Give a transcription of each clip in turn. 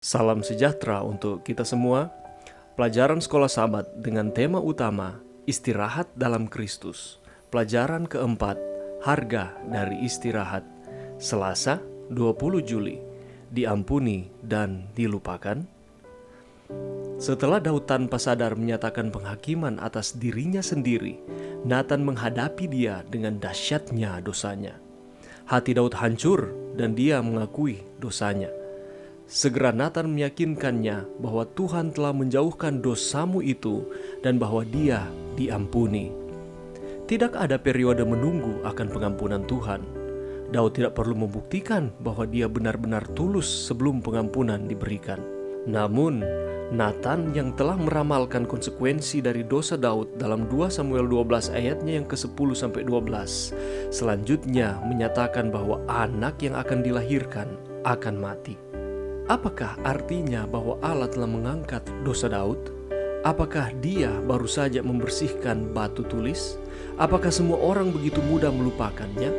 Salam sejahtera untuk kita semua. Pelajaran Sekolah Sabat dengan tema utama Istirahat dalam Kristus. Pelajaran keempat, Harga dari Istirahat. Selasa, 20 Juli. Diampuni dan dilupakan. Setelah Daud tanpa sadar menyatakan penghakiman atas dirinya sendiri, Nathan menghadapi dia dengan dahsyatnya dosanya. Hati Daud hancur dan dia mengakui dosanya. Segera Nathan meyakinkannya bahwa Tuhan telah menjauhkan dosamu itu dan bahwa dia diampuni. Tidak ada periode menunggu akan pengampunan Tuhan. Daud tidak perlu membuktikan bahwa dia benar-benar tulus sebelum pengampunan diberikan. Namun, Nathan yang telah meramalkan konsekuensi dari dosa Daud dalam 2 Samuel 12 ayatnya yang ke-10-12, selanjutnya menyatakan bahwa anak yang akan dilahirkan akan mati. Apakah artinya bahwa Allah telah mengangkat dosa Daud? Apakah dia baru saja membersihkan batu tulis? Apakah semua orang begitu mudah melupakannya?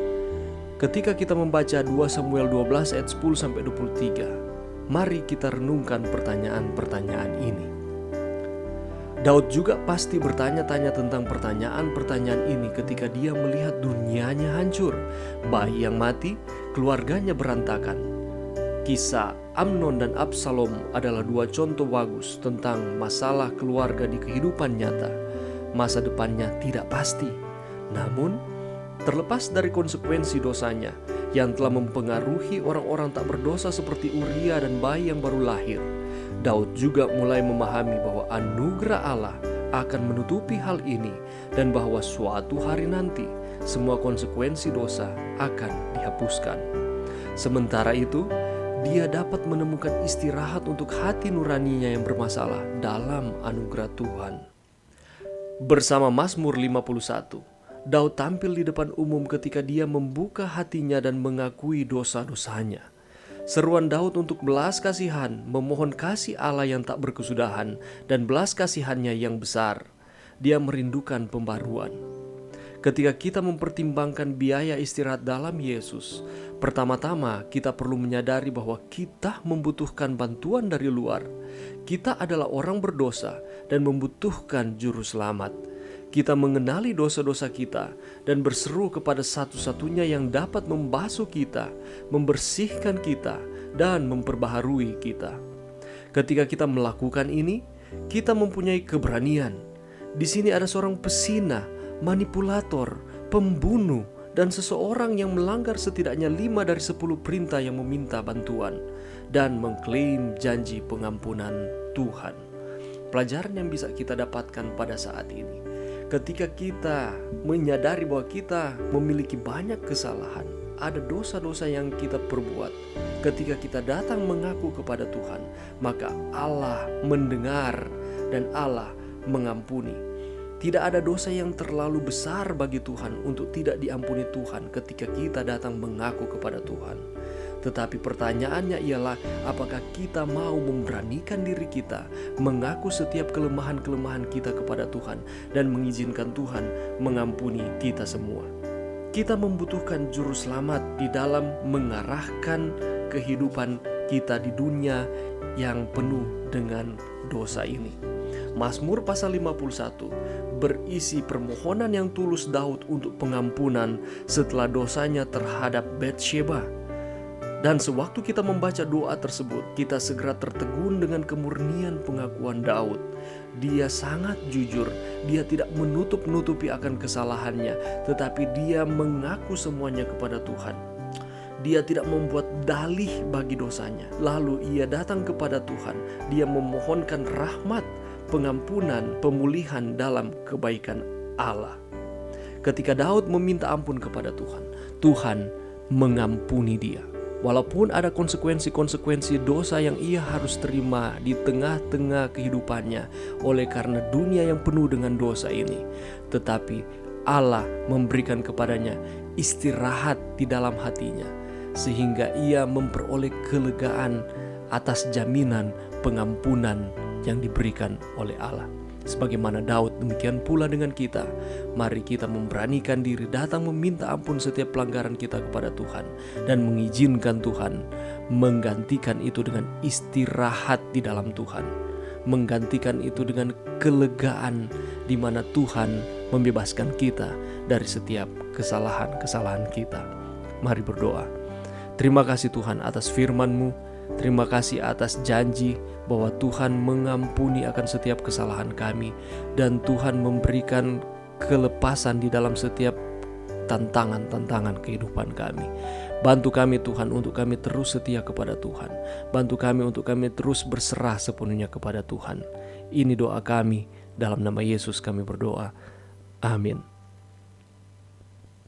Ketika kita membaca 2 Samuel 12 ayat 10-23, mari kita renungkan pertanyaan-pertanyaan ini. Daud juga pasti bertanya-tanya tentang pertanyaan-pertanyaan ini ketika dia melihat dunianya hancur, bayi yang mati, keluarganya berantakan. Kisah Amnon dan Absalom adalah dua contoh bagus tentang masalah keluarga di kehidupan nyata. Masa depannya tidak pasti. Namun, terlepas dari konsekuensi dosanya yang telah mempengaruhi orang-orang tak berdosa seperti Uria dan bayi yang baru lahir, Daud juga mulai memahami bahwa anugerah Allah akan menutupi hal ini dan bahwa suatu hari nanti semua konsekuensi dosa akan dihapuskan. Sementara itu, dia dapat menemukan istirahat untuk hati nuraninya yang bermasalah dalam anugerah Tuhan. Bersama Mazmur 51, Daud tampil di depan umum ketika dia membuka hatinya dan mengakui dosa-dosanya. Seruan Daud untuk belas kasihan memohon kasih Allah yang tak berkesudahan dan belas kasihannya yang besar. Dia merindukan pembaruan. Ketika kita mempertimbangkan biaya istirahat dalam Yesus, pertama-tama kita perlu menyadari bahwa kita membutuhkan bantuan dari luar. Kita adalah orang berdosa dan membutuhkan juru selamat. Kita mengenali dosa-dosa kita dan berseru kepada satu-satunya yang dapat membasuh kita, membersihkan kita, dan memperbaharui kita. Ketika kita melakukan ini, kita mempunyai keberanian. Di sini ada seorang pesina, manipulator, pembunuh, dan seseorang yang melanggar setidaknya 5 dari 10 perintah yang meminta bantuan dan mengklaim janji pengampunan Tuhan. Pelajaran yang bisa kita dapatkan pada saat ini, ketika kita menyadari bahwa kita memiliki banyak kesalahan, ada dosa-dosa yang kita perbuat. Ketika kita datang mengaku kepada Tuhan, maka Allah mendengar dan Allah mengampuni. Tidak ada dosa yang terlalu besar bagi Tuhan untuk tidak diampuni Tuhan ketika kita datang mengaku kepada Tuhan. Tetapi pertanyaannya ialah, apakah kita mau memberanikan diri kita mengaku setiap kelemahan-kelemahan kita kepada Tuhan dan mengizinkan Tuhan mengampuni kita semua. Kita membutuhkan juru selamat di dalam mengarahkan kehidupan kita di dunia yang penuh dengan dosa ini. Mazmur pasal 51 berisi permohonan yang tulus Daud untuk pengampunan setelah dosanya terhadap Batsheba. Dan sewaktu kita membaca doa tersebut, kita segera tertegun dengan kemurnian pengakuan Daud. Dia sangat jujur, dia tidak menutup-nutupi akan kesalahannya, tetapi dia mengaku semuanya kepada Tuhan. Dia tidak membuat dalih bagi dosanya. Lalu ia datang kepada Tuhan, dia memohonkan rahmat, pengampunan, pemulihan dalam kebaikan Allah. Ketika Daud meminta ampun kepada Tuhan, Tuhan mengampuni dia. Walaupun ada konsekuensi-konsekuensi dosa yang ia harus terima di tengah-tengah kehidupannya oleh karena dunia yang penuh dengan dosa ini, tetapi Allah memberikan kepadanya istirahat di dalam hatinya, sehingga ia memperoleh kelegaan atas jaminan pengampunan yang diberikan oleh Allah. Sebagaimana Daud, demikian pula dengan kita. Mari kita memberanikan diri datang meminta ampun setiap pelanggaran kita kepada Tuhan dan mengizinkan Tuhan menggantikan itu dengan istirahat di dalam Tuhan, menggantikan itu dengan kelegaan di mana Tuhan membebaskan kita dari setiap kesalahan-kesalahan kita. Mari berdoa. Terima kasih Tuhan atas firman-Mu. Terima kasih atas janji bahwa Tuhan mengampuni akan setiap kesalahan kami, dan Tuhan memberikan kelepasan di dalam setiap tantangan-tantangan kehidupan kami. Bantu kami Tuhan untuk kami terus setia kepada Tuhan. Bantu kami untuk kami terus berserah sepenuhnya kepada Tuhan. Ini doa kami, dalam nama Yesus kami berdoa. Amin.